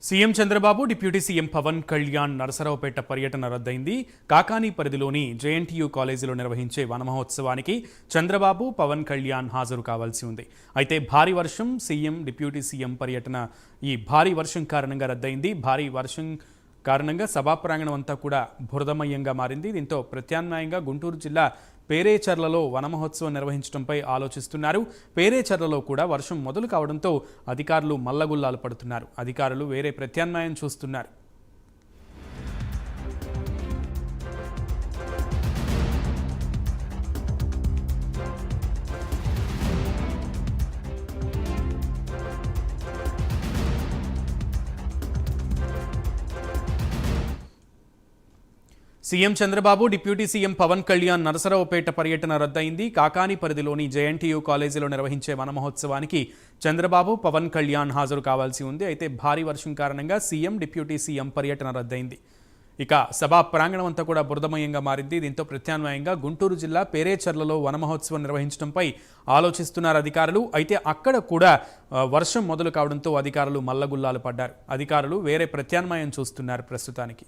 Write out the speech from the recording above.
CM Chandrababu deputy CM Pawan Kalyan Narasaraopet పర్యటన రద్దయింది. కాకానీ పరిధిలోని జేఎన్టీయూ కాలేజీలో నిర్వహించే వనమహోత్సవానికి చంద్రబాబు, పవన్ కళ్యాణ్ హాజరు కావాల్సి ఉంది. అయితే భారీ వర్షం, సీఎం, డిప్యూటీ సీఎం పర్యటన ఈ భారీ వర్షం కారణంగా రద్దయింది. భారీ వర్షం కారణంగా సభా ప్రాంగణం అంతా కూడా బురదమయంగా మారింది. దీంతో ప్రత్యామ్నాయంగా గుంటూరు జిల్లా పేరేచర్లలో వనమహోత్సవం నిర్వహించడంపై ఆలోచిస్తున్నారు. పేరేచర్లలో కూడా వర్షం మొదలు కావడంతో అధికారులు మల్లగుల్లాలు పడుతున్నారు. అధికారులు వేరే ప్రత్యామ్నాయం చూస్తున్నారు. CM Chandrababu, deputy CM Pawan Kalyan Narasaraopet పర్యటన రద్దయింది. కాకానీ పరిధిలోని జేఎన్టీయూ కాలేజీలో నిర్వహించే వనమహోత్సవానికి చంద్రబాబు, పవన్ కళ్యాణ్ హాజరు కావాల్సి ఉంది. అయితే భారీ వర్షం కారణంగా సీఎం, డిప్యూటీ సీఎం పర్యటన రద్దయింది. ఇక సభా ప్రాంగణం అంతా కూడా బురదమయంగా మారింది. దీంతో ప్రత్యామ్నాయంగా గుంటూరు జిల్లా పేరేచర్లలో వనమహోత్సవం నిర్వహించడంపై ఆలోచిస్తున్నారు అధికారులు. అయితే అక్కడ కూడా వర్షం మొదలు కావడంతో అధికారులు మల్లగుల్లాలు పడ్డారు. అధికారులు వేరే ప్రత్యామ్నాయం చూస్తున్నారు ప్రస్తుతానికి.